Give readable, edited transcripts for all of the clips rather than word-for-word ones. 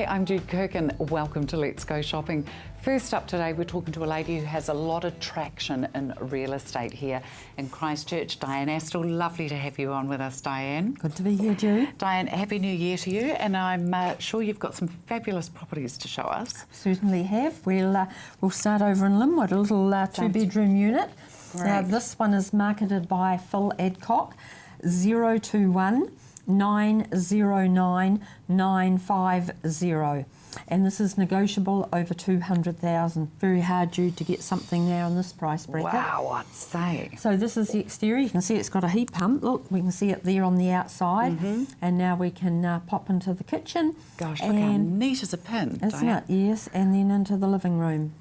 Hi, I'm Jude Kirk and welcome to Let's Go Shopping. First up today, we're talking to a lady who has a lot of traction in real estate here in Christchurch, Diane Astle. Lovely to have you on with us, Diane. Good to be here, Jude. Diane, Happy New Year to you, and I'm sure you've got some fabulous properties to show us. Certainly have. We'll start over in Linwood, a little two-bedroom unit. Great. Now, this one is marketed by Phil Adcock, 021 909 950. And this is negotiable over 200,000. Very hard, Jude, to get something now in this price bracket. Wow, I'd say. So this is the exterior. You can see it's got a heat pump. Look, we can see it there on the outside. And now we can pop into the kitchen. Gosh, look how neat as a pin, Isn't Diane? it? Yes, and then into the living room.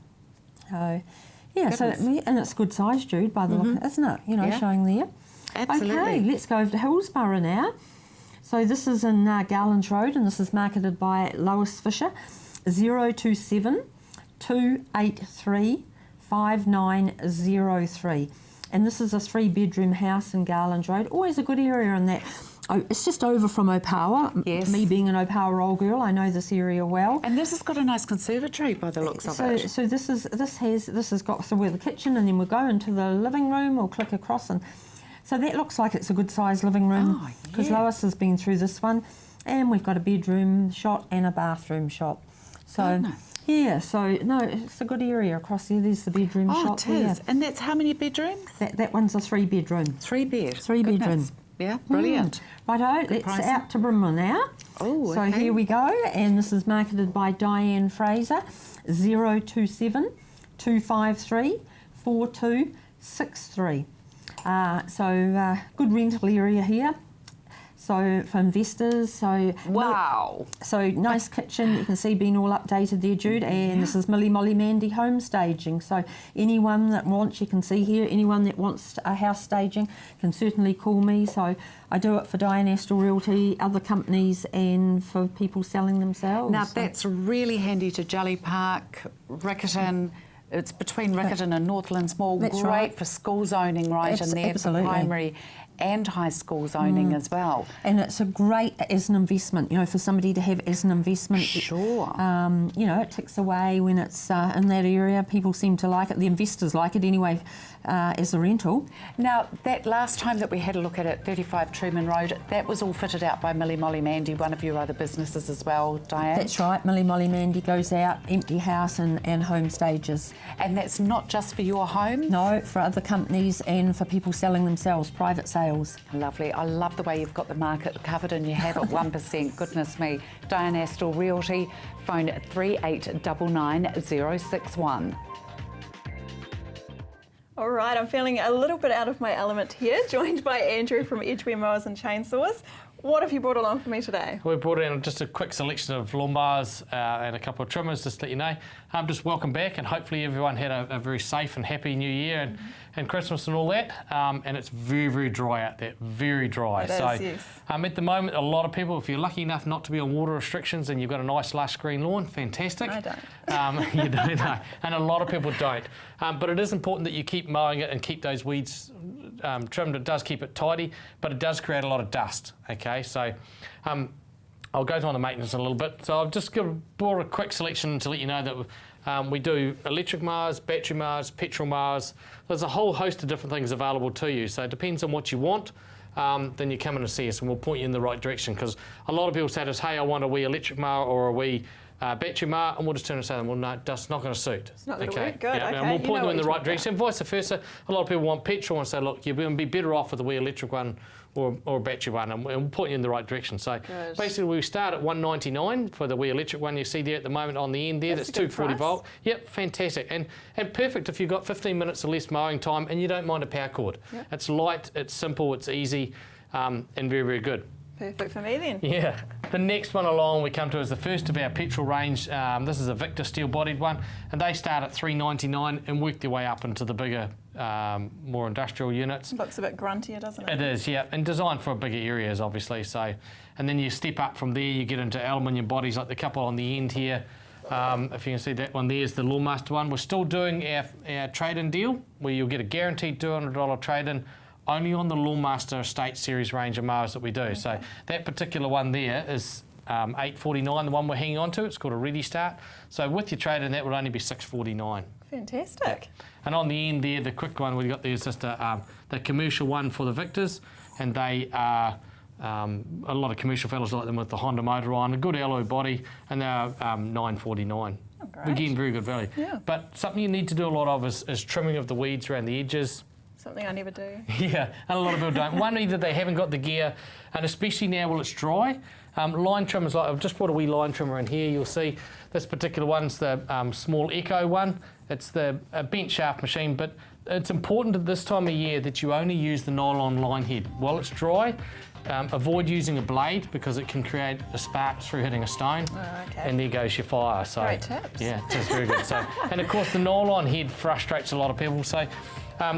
So, yeah, and it's good size, Jude, by the look, isn't it? You know, Yeah. showing there. Absolutely. Okay, let's go over to Hillsborough now. So this is in Garland Road, and this is marketed by Lois Fisher, 027 283 5903. And this is a 3-bedroom house in Garland Road. Always a good area in that. Oh, it's just over from Opawa. Yes. Me being an Opawa old girl, I know this area well. And this has got a nice conservatory by the looks of it. So this has got the kitchen, and then we'll go into the living room. We'll click across, and so that looks like it's a good sized living room because Lois has been through this one, and we've got a bedroom shot and a bathroom shot. So yeah, so no, it's a good area across there. There's the bedroom shot. Oh, it is. And that's how many bedrooms? That one's a 3-bedroom. 3 bed. 3-bedroom. Goodness. Yeah, brilliant. Righto, let's pricing. out to Brimmer now. Oh, so okay. here we go, and this is marketed by Diane Fraser, 027 253 4263. Good rental area here. So for investors, so nice kitchen. You can see being all updated there, Jude. And this is Millie Molly Mandy home staging. So anyone that wants, you can see here, anyone that wants a house staging can certainly call me. So I do it for Diane Astle Realty, other companies, and for people selling themselves. Now that's really handy to Jelly Park, Riccarton. It's between Riccarton and Northlands Mall. That's Great right. for school zoning right in there for primary and high school zoning as well. And it's a great as an investment, you know, for somebody to have as an investment. Sure. You know, it ticks away when it's in that area. People seem to like it. The investors like it anyway as a rental. Now, that last time that we had a look at it, 35 Truman Road, that was all fitted out by Millie Molly Mandy, one of your other businesses as well, Diane? That's right. Millie Molly Mandy goes out, empty house and home stages. And that's not just for your home? No, for other companies and for people selling themselves, private sales. Lovely. I love the way you've got the market covered and you have it 1%. Goodness me. Diane Astle Realty, phone 3899061. All right, I'm feeling a little bit out of my element here, joined by Andrew from Edgeware Mowers and Chainsaws. What have you brought along for me today? We brought in just a quick selection of lawnmowers and a couple of trimmers, just to let you know. Just welcome back, and hopefully everyone had a very safe and happy New Year and Christmas and all that. And it's very, very dry out there, very dry. It is, yes. At the moment, a lot of people, if you're lucky enough not to be on water restrictions and you've got a nice lush green lawn, fantastic. I don't. You don't know, and a lot of people don't. But it is important that you keep mowing it and keep those weeds trimmed. It does keep it tidy, but it does create a lot of dust. Okay, so I'll go on the maintenance in a little bit. So I've just brought a quick selection to let you know that we do electric mowers, battery mowers, petrol mowers. There's a whole host of different things available to you. So it depends on what you want. Then you come in and see us, and we'll point you in the right direction. Because a lot of people say to us, "Hey, I want a wee electric mower or a wee battery mower," and we'll just turn and say, "Well, no, that's not going to suit." It's not going to work. Good. Yeah, okay. and we'll point you in the right about. direction. Vice versa, a lot of people want petrol and say, "Look, you're going to be better off with a wee electric one or a battery one," and we'll point you in the right direction. So Good. basically, we start at $199 for the wee electric one you see there at the moment on the end there. That's a good 240 price. volt. Yep, fantastic, and perfect if you've got 15 minutes or less mowing time and you don't mind a power cord. Yep. It's light, it's simple, it's easy, and very, very good. Perfect for me then. Yeah. The next one along we come to is the first of our petrol range. This is a Victor steel-bodied one, and they start at $399 and work their way up into the bigger, more industrial units. Looks a bit gruntier, doesn't it? It is, yeah, and designed for bigger areas, obviously. So, and then you step up from there, you get into aluminium bodies like the couple on the end here. If you can see that one, there's the Lawmaster one. We're still doing our trade-in deal, where you'll get a guaranteed $200 trade-in only on the Lawmaster Estate Series range of mowers that we do. Okay. So that particular one there is $8.49, the one we're hanging on to. It's called a Ready Start. So with your trade-in, that would only be $6.49. Fantastic. And on the end there, the quick one we've got there is just the commercial one for the Victors, and they are a lot of commercial fellas like them with the Honda motor on, a good alloy body, and they're $9.49. Oh, great. Again, very good value. Yeah. But something you need to do a lot of is trimming of the weeds around the edges. Something I never do. Yeah, and a lot of people don't. One, either they haven't got the gear, and especially now while it's dry. Line trimmers, like I've just brought a wee line trimmer in here. You'll see this particular one's the small Echo one. It's the bent shaft machine, but it's important at this time of year that you only use the nylon line head. While it's dry, avoid using a blade because it can create a spark through hitting a stone, and there goes your fire. So, great tips. yeah, it's just very good. So, and of course the nylon head frustrates a lot of people. So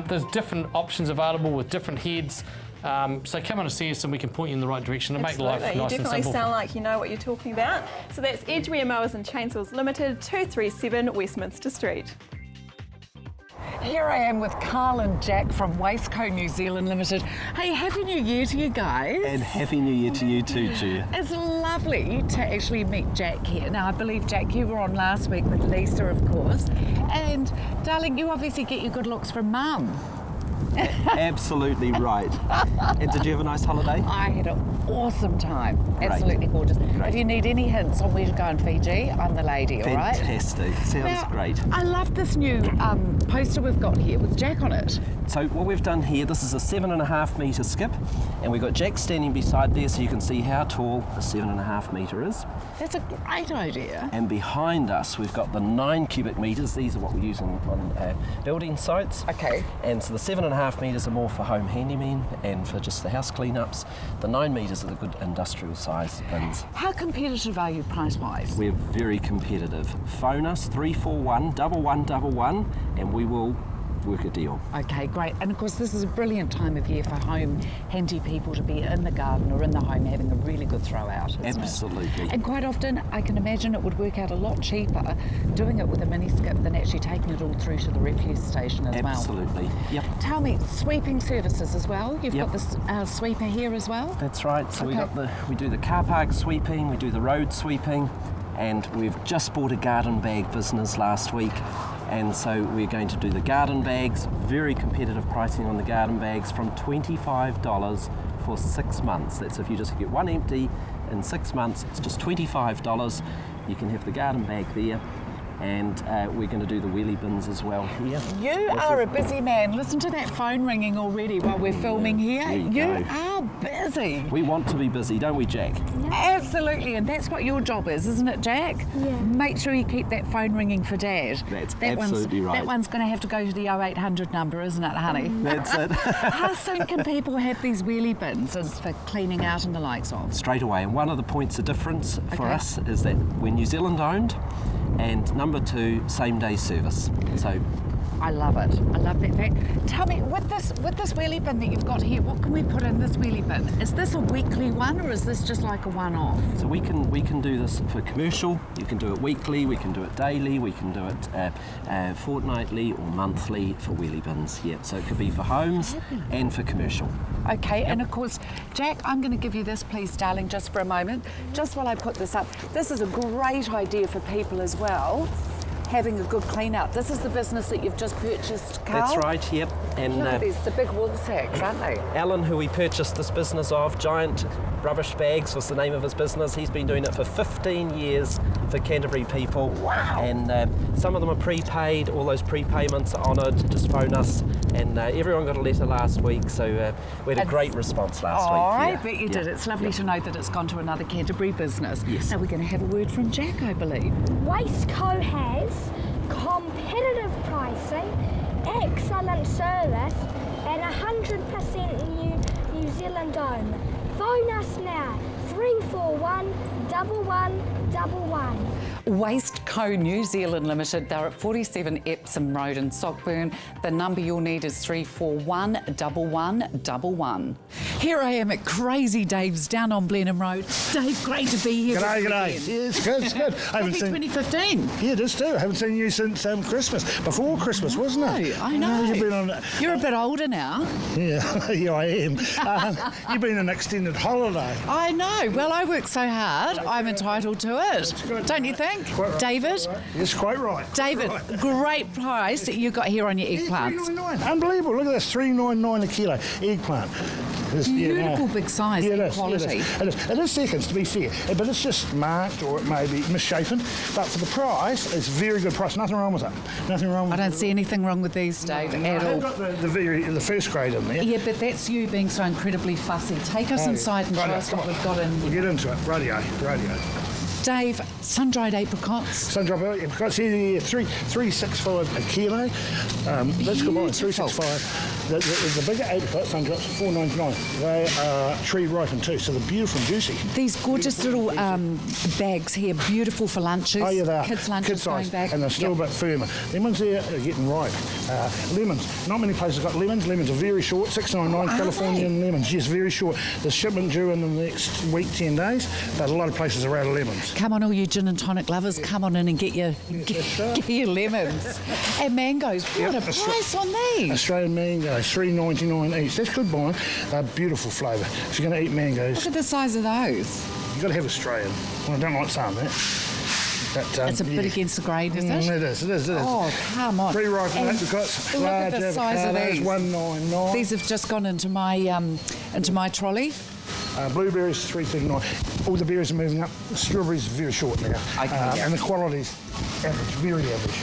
there's different options available with different heads. So come on and see us and we can point you in the right direction and make life nice You and definitely simple. sound like you know what you're talking about. So that's Edgeware Mowers and Chainsaws Limited, 237 Westminster Street. Here I am with Carl and Jack from Waistcoat New Zealand Limited. Hey, Happy New Year to you guys. And Happy New Year to you too, Gia. It's lovely to actually meet Jack here. Now, I believe, Jack, you were on last week with Lisa, of course. And, darling, you obviously get your good looks from Mum. Absolutely right. And did you have a nice holiday? I had an awesome time. Great. Absolutely gorgeous. Great. If you need any hints on where to go in Fiji, I'm the lady, all right? Fantastic. Sounds Now, great. I love this new poster we've got here with Jack on it. So what we've done here, this is a 7.5 metre skip, and we've got Jack standing beside there so you can see how tall a 7.5 metre is. That's a great idea. And behind us, we've got the 9 cubic metres. These are what we use on building sites. Okay. And so the 7.5 metres are more for home handymen and for just the house cleanups. The 9 metres are the good industrial size bins. How competitive are you price-wise? We're very competitive. Phone us 341 1111 and we will work a deal. Okay, great. And of course, this is a brilliant time of year for home handy people to be in the garden or in the home having a really good throw out, isn't it? Absolutely. And quite often, I can imagine it would work out a lot cheaper doing it with a mini skip than actually taking it all through to the refuse station as well. Absolutely. Yep. Tell me, sweeping services as well? You've Yep. got this sweeper here as well? That's right. So Okay. we do the car park sweeping, we do the road sweeping, and we've just bought a garden bag business last week. And so we're going to do the garden bags, very competitive pricing on the garden bags from $25 for 6 months. That's if you just get one empty in 6 months, it's just $25. You can have the garden bag there. And we're going to do the wheelie bins as well here. You are a busy man. Listen to that phone ringing already while we're filming here. There you You go. are busy. We want to be busy, don't we, Jack? Absolutely, and that's what your job is, isn't it, Jack? Yeah. Make sure you keep that phone ringing for Dad. That's That absolutely right. That one's going to have to go to the 0800 number, isn't it, honey? That's it. How soon can people have these wheelie bins for cleaning out and the likes of? Straight away. And one of the points of difference for Okay. us is that we're New Zealand owned, and number 2, same day service. So I love it. I love that fact. Tell me, with this wheelie bin that you've got here, what can we put in this wheelie bin? Is this a weekly one, or is this just like a one-off? So we can do this for commercial. You can do it weekly, we can do it daily, we can do it fortnightly or monthly for wheelie bins. Yeah, so it could be for homes and for commercial. Okay, and of course, Jack, I'm going to give you this, please, darling, just for a moment. Just while I put this up, this is a great idea for people as well, having a good clean out. This is the business that you've just purchased, Carl? That's right, yep. And Look at these, the big wool sacks, aren't they? Alan, who we purchased this business of, Giant Rubbish Bags was the name of his business. He's been doing it for 15 years for Canterbury people. Wow. And some of them are prepaid, all those prepayments are honoured. Just phone us. And everyone got a letter last week, so we had a great response last week. I Yeah. bet you did. Yeah. It's lovely to know that it's gone to another Canterbury business. Yes. Now we're going to have a word from Jack, I believe. Waistco has competitive pricing, excellent service, and 100% New Zealand owned. Phone us now, 341 1111. Waste Co New Zealand Limited, they're at 47 Epsom Road in Sockburn. The number you'll need is 341 1111. Here I am at Crazy Dave's down on Blenheim Road. Dave, great to be here. G'day, with you g'day. again. Yeah, it's good, it's good. I haven't Happy seen. 2015. Yeah, it is too. I haven't seen you since Christmas. Before Christmas, wasn't it? I know. You've been on. You're a bit older now. Yeah, yeah, I am. You've been on an extended holiday. I know. Well, I work so hard, I'm entitled to it. good. Don't you think? Quite right, David? quite right. Yes, quite right. David, Right. great price that you got here on your Yeah, eggplants. $3.99. Unbelievable. Look at this, $3.99 a kilo eggplant. It's, Beautiful big size yeah, and it is, quality. It is. It is seconds, to be fair, but it's just marked or it may be misshapen. But for the price, it's very good price. Nothing wrong with it. Nothing wrong with I it. don't see anything wrong with these, Dave, I at have all. got the first grade in there. Yeah, but that's you being so incredibly fussy. Take us Oh, inside and show righto, us come what on. we've got in We'll here. get into it. Radio. Dave, sun-dried apricots. Sun-dried apricots, yeah, 365 a kilo. That's good one, 365. The bigger apricots, sun-drops, $4.99. They are tree ripened too, so they're beautiful and juicy. These gorgeous little bags here, beautiful for lunches. Oh yeah, they are. Kids' lunches going size, back. and they're still Yep. a bit firmer. Lemons there are getting ripe. Lemons, not many places got lemons. Lemons are very short, $6.99 Are Californian lemons. Yes, very short. The shipment due in the next week, 10 days, but a lot of places are out of lemons. Come on, all you gin and tonic lovers, come on in and get your lemons. And mangoes, what a Yep, price on these. Australian mangoes, $3.99 each. That's good buying. They're beautiful flavour. If you're going to eat mangoes, Look at the size of those. you've got to have Australian. Well, I don't like saying that. But, It's a bit against the grain, is it? It is. Oh, come on. Pre-ripened And apricots, look at large the size of avocados, these. $1.99. These have just gone into my trolley. Blueberries, $3.39. All the berries are moving up. The strawberries are very short now. Okay, yeah. And the quality's average, very average.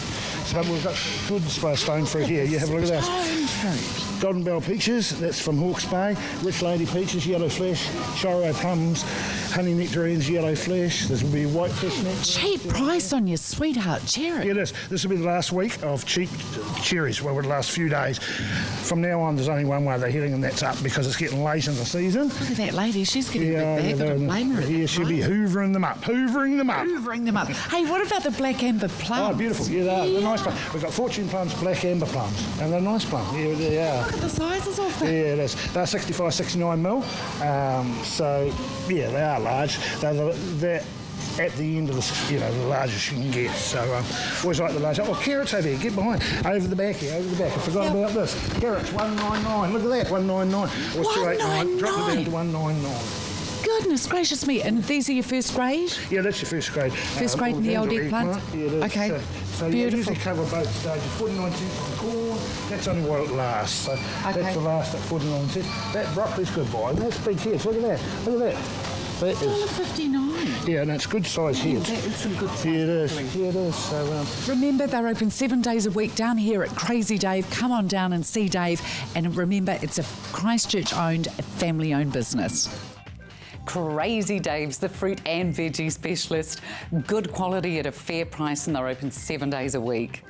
So we've got good display of stone fruit here. You have a look at that. Golden Bell peaches, that's from Hawke's Bay. Rich Lady peaches, yellow flesh. Shiro plums, honey nectarines, yellow flesh. This will be white flesh next. Cheap price on your sweetheart cherry. Yeah, this will be the last week of cheap cherries, well, the last few days. From now on, there's only one way they're heading, and that's up because it's getting late in the season. Look at that lady, she's getting a big bag. I don't blame her. Yeah, she'll be hoovering them up. Hoovering them up. Hey, what about the black amber plum? Oh, beautiful. Yeah, they are. They're nice plums. We've got fortune plums, black amber plums, and they're nice plums. Yeah, they are. Look at the sizes of them. Yeah, it is. They're 65, 69 mil. So, yeah, they are large. They're at the end of the largest you can get. So, always like the large. Oh, carrots over here. Get behind. Over the back here. Over the back. I forgot about this. Carrots, $1.99. Look at that, $1.99. It was $2.89. Dropped it down to $1.99. Goodness gracious me. And these are your first grade? Yeah, that's your first grade. First grade in the old eggplant? Yeah, it is. Okay, So you beautiful. usually cover both stages. 49 cents on corn, that's only what it lasts. So that's the last at 49 cents. That broccoli's good boy. That's big heads. Look at that. Look at that. That is. $1.59. Yeah, and it's good size heads. That is some good size. Yeah, it is. broccoli. Yeah, it is. So, Remember, they're open 7 days a week down here at Crazy Dave. Come on down and see Dave. And remember, it's a Christchurch-owned, family-owned business. Crazy Dave's the fruit and veggie specialist. Good quality at a fair price, and they're open 7 days a week.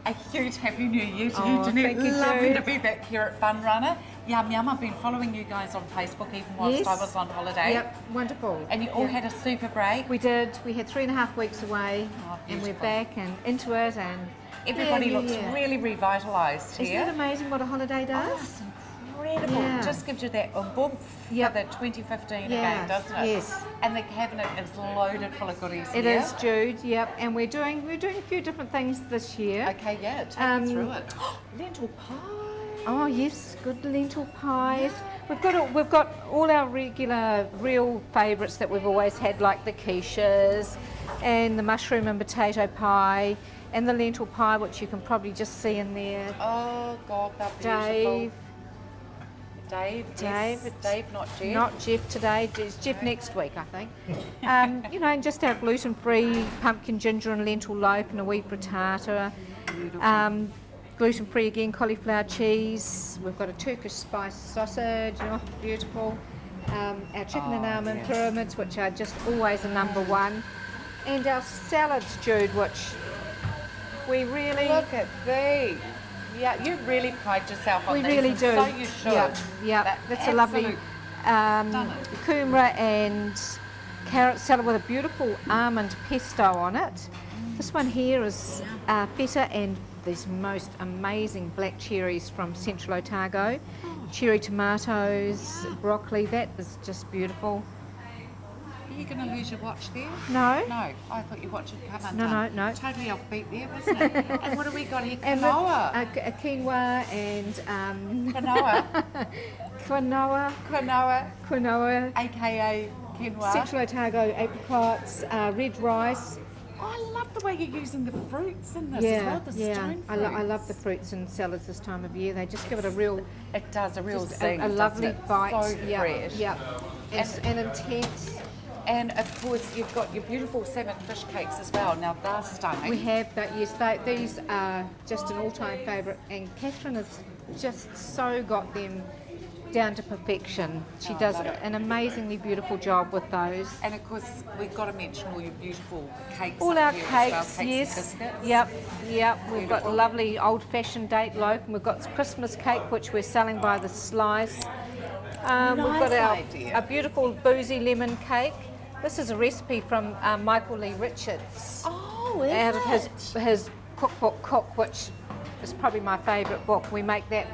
A huge Happy New Year to you, Jeanette. thank you, Lovely Jo. to be back here at Fun Runner. Yum Yum, I've been following you guys on Facebook even whilst Yes. I was on holiday. Yep, wonderful. And you all Yeah. had a super break. We did. We had 3.5 weeks away, Oh, and we're beautiful. back and into it. And Everybody yeah, looks yeah. really revitalised Isn't here. it amazing what a holiday does? Oh, it's incredible. Yeah. It just gives you that oomph Yep. for the 2015 Yeah, again, doesn't it? yes. And the cabinet is loaded full of goodies It here. is, Jude. Yep, and we're doing a few different things this year. Okay, yeah, take me through it. Lentil pie. Oh yes, good lentil pies. We've got all our regular, real favourites that we've always had, like the quiches, and the mushroom and potato pie, and the lentil pie, which you can probably just see in there. Oh God, they're Dave, beautiful. Dave, yes. Dave, not Jeff. Not Jeff today. It's Jeff next week, I think. And just our gluten-free pumpkin ginger and lentil loaf and a wheat frittata. Gluten-free again, cauliflower cheese. We've got a Turkish spice sausage, beautiful. Our chicken and almond pyramids, which are just always a number one. And our salads, Jude, which we really... Look at these. Yeah, you really pride yourself on We these. really and do. So you should. Yeah, that's a lovely absolute stunning. kumara and carrot salad with a beautiful almond pesto on it. This one here is feta and these most amazing black cherries from Central Otago. Cherry tomatoes, broccoli, that is just beautiful. Are you going to lose your watch there? No. No, I thought your watch had come No, undone. no. Totally offbeat there, wasn't it? And what have we got here? And Quinoa. a quinoa and Quinoa. quinoa, AKA quinoa. Central Otago apricots, red rice. Oh, I love the way you're using the fruits in this as well, the stone fruits. I love the fruits and salads this time of year. They just give it a real, It does, a real just zing, a lovely doesn't it? bite. So yeah, fresh. yeah, and intense. And of course, you've got your beautiful salmon fish cakes as well. Now, they're stunning. We have that, yes. These are just an all-time favourite, and Catherine has just so got them down to perfection. She does an amazingly beautiful job with those. And of course, we've got to mention all your beautiful cakes. All up our here cakes, as well, yes. and biscuits. Yep. We've got a Beautiful. lovely old-fashioned date loaf, and we've got Christmas cake, which we're selling by the slice. We've got idea. a beautiful boozy lemon cake. This is a recipe from Michael Lee Richards. Oh, out of his cookbook Cook, which is probably my favourite book. We make that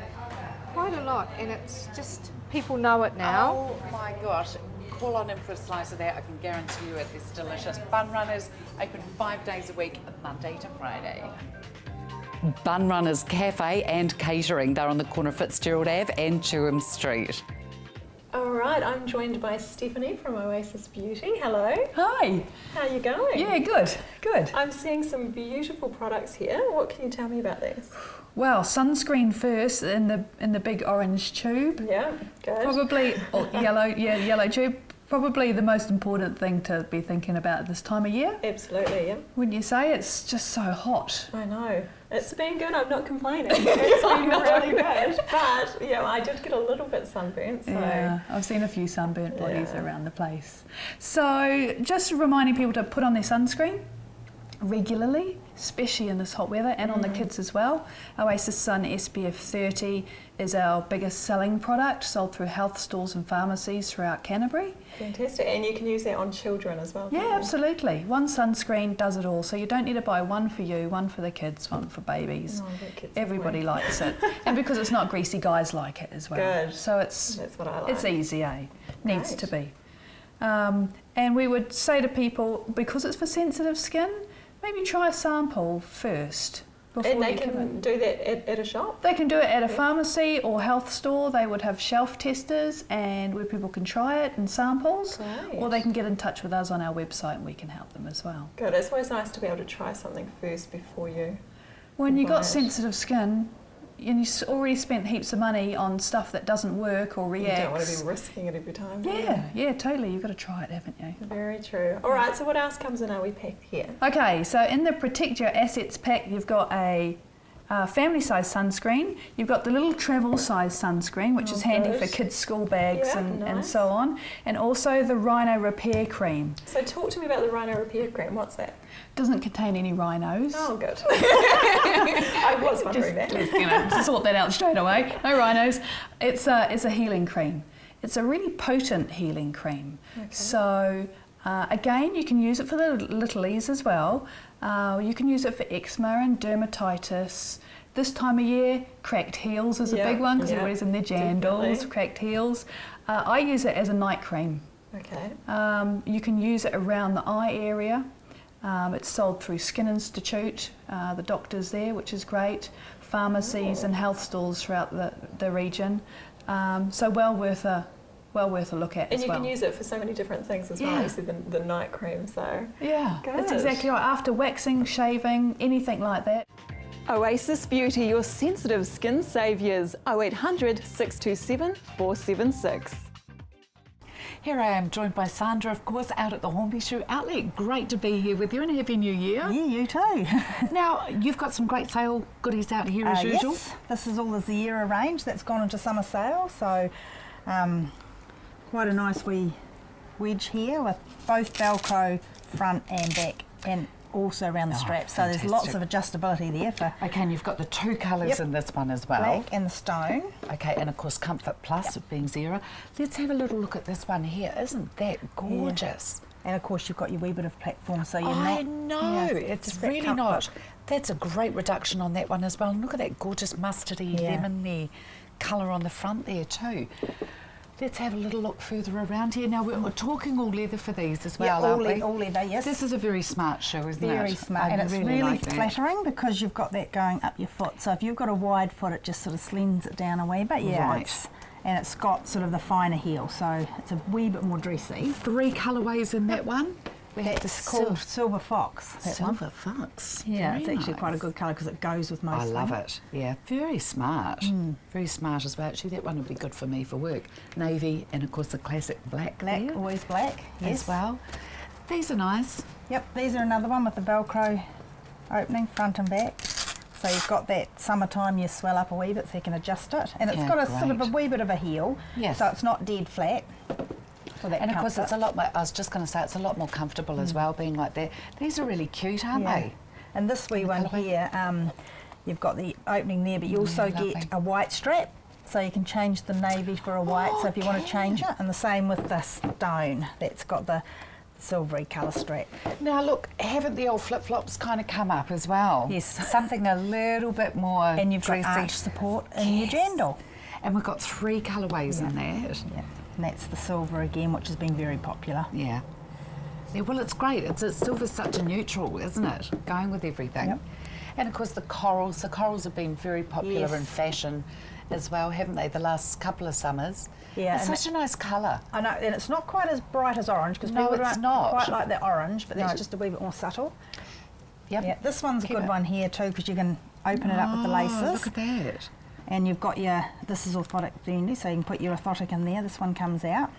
quite a lot, and it's just people know it now. Oh my gosh. Call on in for a slice of that. I can guarantee you it is delicious. Bun Runners open 5 days a week, Monday to Friday. Bun Runners Cafe and Catering. They're on the corner of Fitzgerald Ave and Chewham Street. All right, I'm joined by Stephanie from Oasis Beauty. Hello. Hi. How are you going? Yeah, good. I'm seeing some beautiful products here. What can you tell me about these? Well, sunscreen first in the big orange tube. Yeah, good. Probably yellow tube. Probably the most important thing to be thinking about at this time of year. Absolutely, yeah. Wouldn't you say? It's just so hot. I know. It's been good. I'm not complaining. It's been really good. But, yeah, I did get a little bit sunburnt. So. Yeah, I've seen a few sunburnt bodies around the place. So just reminding people to put on their sunscreen regularly, especially in this hot weather, and on the kids as well. Oasis Sun SPF 30 is our biggest selling product, sold through health stores and pharmacies throughout Canterbury. Fantastic. And you can use that on children as well. Yeah, absolutely. One sunscreen does it all. So you don't need to buy one for you, one for the kids, one for babies. Oh, the kids Everybody likes it. And because it's not greasy, guys like it as well. Good. So it's That's what I like. it's easy, eh? Needs Great. to be. And we would say to people, because it's for sensitive skin, maybe try a sample first before And they you give it. can do that at a shop? They can do it at a pharmacy or health store. They would have shelf testers and where people can try it and samples. Great. Or they can get in touch with us on our website and we can help them as well. Good. It's always nice to be able to try something first before you. When you've got Right. sensitive skin and you've already spent heaps of money on stuff that doesn't work or You reacts. don't want to be risking it every time. do you? Yeah, totally. You've got to try it, haven't you? Very true. All right, so what else comes in our pack here? Okay, so in the Protect Your Assets pack, you've got a family size sunscreen. You've got the little travel size sunscreen, which is handy for good. kids' school bags Yeah, and nice. so on. And also the Rhino Repair Cream. So talk to me about the Rhino Repair Cream. What's that? Doesn't contain any rhinos. Oh, good. I was wondering that. To sort that out straight away. No rhinos. It's a healing cream. It's a really potent healing cream. So again, you can use it for the littlies as well. You can use it for eczema and dermatitis. This time of year, cracked heels is a Yeah, big one because yeah, everybody's in their jandals, definitely. cracked heels. I use it as a night cream. Okay. You can use it around the eye area. It's sold through Skin Institute, the doctors there, which is great, pharmacies and health stores throughout the region. So well worth a look at And as you well. can use it for so many different things as well. Yeah. You said the night cream, so. Yeah, that's Good. exactly right. After waxing, shaving, anything like that. Oasis Beauty, your sensitive skin saviours. 0800 627 476. Here I am, joined by Sandra, of course, out at the Hornby Shoe Outlet. Great to be here with you and Happy New Year. Yeah, you too. Now, you've got some great sale goodies out here as usual. Yes, this is all the Zierer range that's gone into summer sale, so quite a nice wee wedge here with both Velcro front and back, and also around the straps. So there's lots of adjustability there for Okay, and you've got the two colours Yep. in this one as well. black and the stone. Okay, and of course Comfort Plus being Zero. Let's have a little look at this one here. Isn't that gorgeous? And of course you've got your wee bit of platform, so you're I not... know, yeah, it's just that really comfort. not. That's a great reduction on that one as well. And look at that gorgeous mustardy, Yeah. lemony colour on the front there too. Let's have a little look further around here. Now, we're talking all leather for these as well, aren't we? all leather, yes. This is a very smart shoe, isn't it? Very smart, and it's really like that. flattering because you've got that going up your foot. So if you've got a wide foot, it just sort of slends it down a wee bit. Yeah, Right. and it's got sort of the finer heel, so it's a wee bit more dressy. 3 colourways in that one. We have That's the called Silver Fox. That one. Silver Fox. Yeah, it's Very actually quite a nice. good colour because it goes with most I things. love it. Yeah, very smart. Very smart as well. Actually, that one would be good for me for work. Navy and of course the classic black. Black, there always black, yes. as well. These are nice. Yep, these are another one with the Velcro opening, front and back. So you've got that summertime, you swell up a wee bit so you can adjust it. And it's Yeah, got a sort of a great. wee bit of a heel, Yes. so it's not dead flat. For that And of course, comfort. it's a lot more, I was just going to say, it's a lot more comfortable as well, being like that. These are really cute, aren't Yeah. they? And this wee one colourway. here, you've got the opening there, but you also lovely. get a white strap. So you can change the navy for a white, so if you want to change it. And the same with the stone, that's got the silvery colour strap. Now, look, haven't the old flip-flops kind of come up as well? Yes. Something a little bit more And you've dressy. got arch support in your Yes. jandal. And we've got 3 colourways in that. Yeah. And that's the silver again, which has been very popular. Yeah. Yeah, well, it's great. Silver's such a neutral, isn't it? Going with everything. Yep. And of course, the corals. The corals have been very popular Yes. in fashion as well, haven't they? The last couple of summers. Yeah, It's and such a nice colour. I know, and it's not quite as bright as orange because No, people it's don't not. quite like the orange, but that's No. just a wee bit more subtle. Yep. Yeah, this one's a Keep good it. one here too because you can open it up with the Oh, laces. Look at that. And you've got your, this is orthotic only, so you can put your orthotic in there. This one comes out.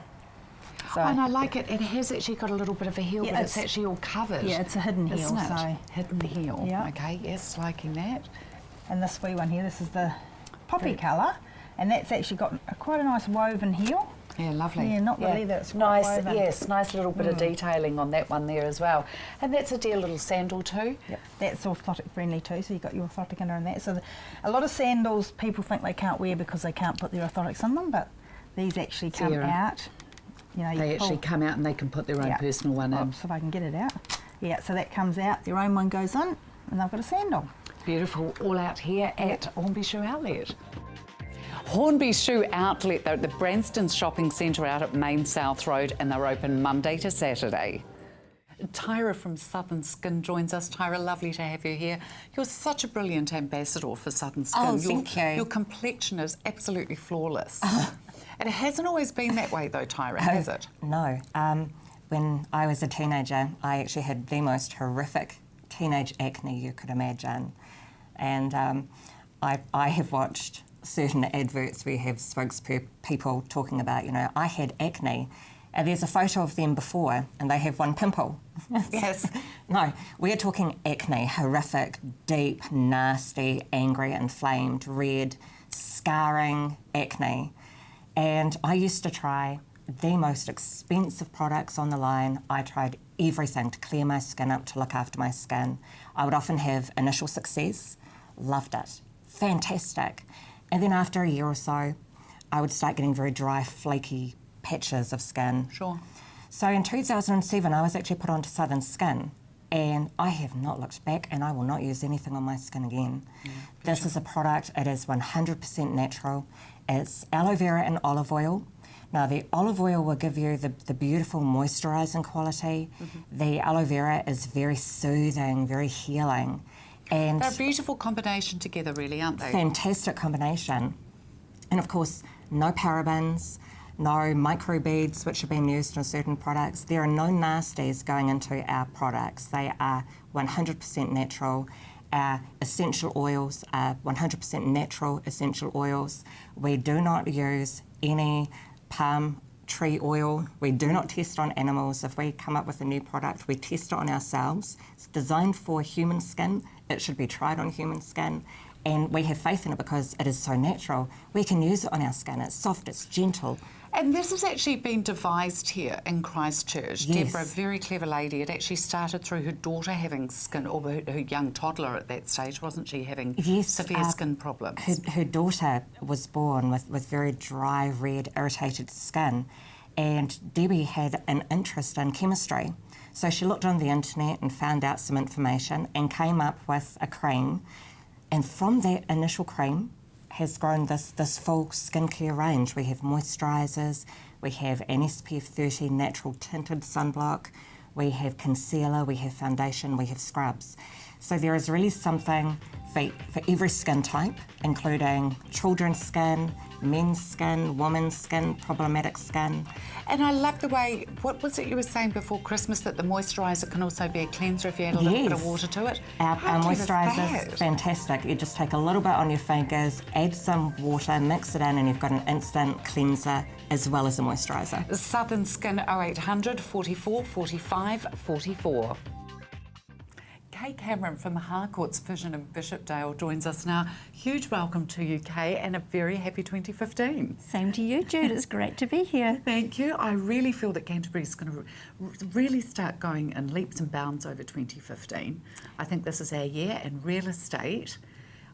So, And I like it. It has actually got a little bit of a heel, Yeah, but it's it's- actually all covered. yeah, it's a hidden heel, isn't it? so- Hidden heel. Yeah. Okay, yes, liking that. and this wee one here, this is the poppy colour, and that's actually got quite a nice woven heel. Yeah, lovely. Yeah, not the leather, it's quite nice. woven. Yes, nice little bit of detailing on that one there as well. And that's a dear little sandal too. Yep, that's orthotic friendly too, so you've got your orthotic in there and that. So a lot of sandals people think they can't wear because they can't put their orthotics in them, but these actually come Zero. out. You know, you They actually pull- come out and they can put their own Yeah. personal one in. Oops, if I can get it out. Yeah, so that comes out, their own one goes in, and they've got a sandal. Beautiful, all out here at Hornby Shoe Outlet. Hornby Shoe Outlet, they're at the Branston Shopping Centre out at Main South Road, and they're open Monday to Saturday. Tyra from Southern Skin joins us. Tyra, lovely to have you here. You're such a brilliant ambassador for Southern Skin. Oh, thank you. Your complexion is absolutely flawless. And it hasn't always been that way though, Tyra, has it? No. When I was a teenager, I actually had the most horrific teenage acne you could imagine. And I have watched certain adverts where you have spokespeople talking about, you know, I had acne. And there's a photo of them before, and they have one pimple. Yes. No, we're talking acne, horrific, deep, nasty, angry, inflamed, red, scarring acne. And I used to try the most expensive products on the line. I tried everything to clear my skin up, to look after my skin. I would often have initial success, loved it, fantastic. And then after a year or so, I would start getting very dry, flaky patches of skin. Sure. So in 2007, I was actually put onto Southern Skin, and I have not looked back, and I will not use anything on my skin again. This is a product, it is 100% natural. It's aloe vera and olive oil. Now, the olive oil will give you the beautiful moisturising quality. The aloe vera is very soothing, very healing. And They're a beautiful combination together, really, aren't they? fantastic combination. And of course, no parabens, no microbeads which have been used in certain products. There are no nasties going into our products. They are 100% natural. Our essential oils are 100% natural essential oils. We do not use any palm tree oil. We do not test on animals. If we come up with a new product, we test it on ourselves. It's designed for human skin. It should be tried on human skin. And we have faith in it because it is so natural. We can use it on our skin. It's soft, it's gentle. And this has actually been devised here in Christchurch. Yes. Deborah, a very clever lady, it actually started through her daughter having skin, or her young toddler at that stage, wasn't she, having severe skin problems? Her daughter was born with very dry, red, irritated skin. And Debbie had an interest in chemistry. So she looked on the internet and found out some information and came up with a cream. And from that initial cream has grown this full skincare range. We have moisturisers, we have an SPF 30 natural tinted sunblock, we have concealer, we have foundation, we have scrubs. So there is really something for every skin type, including children's skin, men's skin, women's skin, problematic skin. And I love the way, what was it you were saying before Christmas, that the moisturiser can also be a cleanser if you add a little bit of water to it? Our How cute is moisturiser is that? fantastic. You just take a little bit on your fingers, add some water, mix it in, and you've got an instant cleanser as well as a moisturiser. Southern Skin 0800 44 45 44. Kay Cameron from Harcourts Vision in Bishopdale joins us now. Huge welcome to you, Kay, and a very happy 2015. Same to you, Jude. It's great to be here. Thank you. I really feel that Canterbury's going to really start going in leaps and bounds over 2015. I think this is our year, and real estate,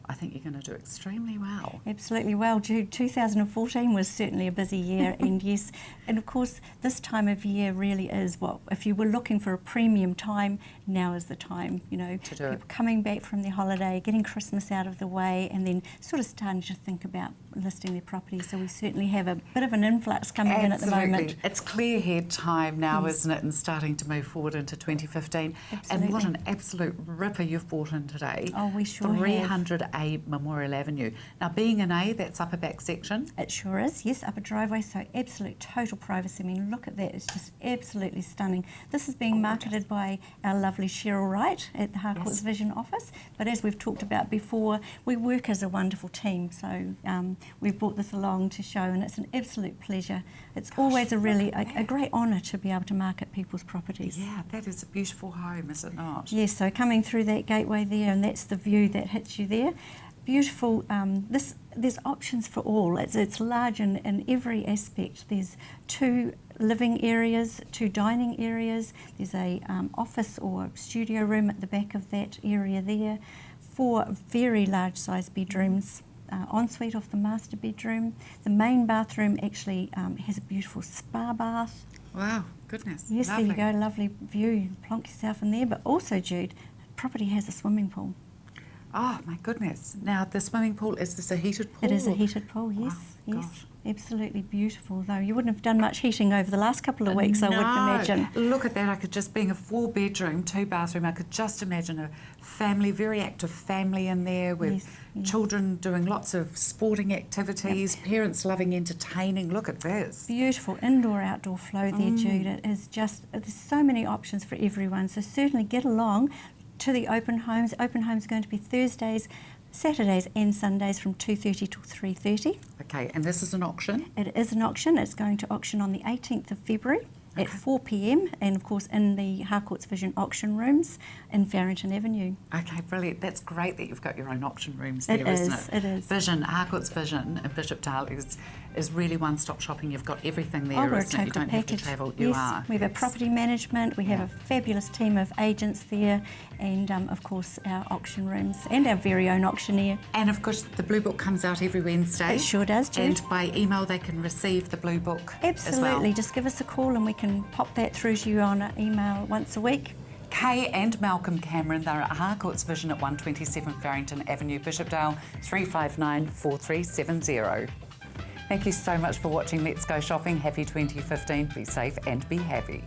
I think you're going to do extremely well. Absolutely well, Jude. 2014 was certainly a busy year, and yes, and of course this time of year really is what, if you were looking for a premium time, now is the time, you know, to do it. People coming back from their holiday, getting Christmas out of the way, and then sort of starting to think about listing their property. So we certainly have a bit of an influx coming in at the moment. It's clear head time now, isn't it, and starting to move forward into 2015. Absolutely. And what an absolute ripper you've brought in today. Oh, we sure have. 300A Memorial Avenue. Now, being an A, that's upper back section. It sure is, yes, upper driveway, so absolute total privacy. I mean, look at that, it's just absolutely stunning. This is being marketed by our lovely Cheryl Wright at the Harcourts Vision office, but as we've talked about before, we work as a wonderful team, so we've brought this along to show, and it's an absolute pleasure. It's always a really a great honour to be able to market people's properties. Yeah, that is a beautiful home, is it not? Yes, so coming through that gateway there, and that's the view that hits you there. Beautiful. There's options for all. It's large in every aspect. There's 2 living areas, 2 dining areas. There's a office or studio room at the back of that area there. 4 very large sized bedrooms. Ensuite off the master bedroom. The main bathroom actually has a beautiful spa bath. Wow, goodness. Yes, lovely. there you go. Lovely view. You plonk yourself in there. But also, Jude, property has a swimming pool. Oh, my goodness. Now, the swimming pool, is this a heated pool? It is a heated pool, yes. Wow, yes. gosh. Absolutely beautiful, though. You wouldn't have done much heating over the last couple of weeks, I would imagine. Look at that. I could just, being a 4-bedroom, 2-bathroom, I could just imagine a family, very active family in there with children doing lots of sporting activities, parents loving entertaining. Look at this. Beautiful indoor-outdoor flow there, Jude. It is just, there's so many options for everyone, so certainly get along to the open homes. Open homes are going to be Thursdays, Saturdays and Sundays from 2:30 till 3:30. Okay, and this is an auction? It is an auction. It's going to auction on the 18th of February at 4 p.m. and of course in the Harcourts Vision auction rooms in Farrington Avenue. Okay, brilliant. That's great that you've got your own auction rooms there, isn't it? It is. Vision, Harcourts Vision in Bishopdale is really one-stop shopping. You've got everything there, we're a isn't it? You total don't have to package. travel. Yes, You are. we have a property management, we have a fabulous team of agents there, and of course our auction rooms and our very own auctioneer. And of course the Blue Book comes out every Wednesday. It sure does, Jude. And by email they can receive the Blue Book Absolutely. as well. Just give us a call and we can pop that through to you on an email once a week. Kay and Malcolm Cameron, they're at Harcourts Vision at 127 Farrington Avenue, Bishopdale, 359 4370. Thank you so much for watching Let's Go Shopping. Happy 2015. Be safe and be happy.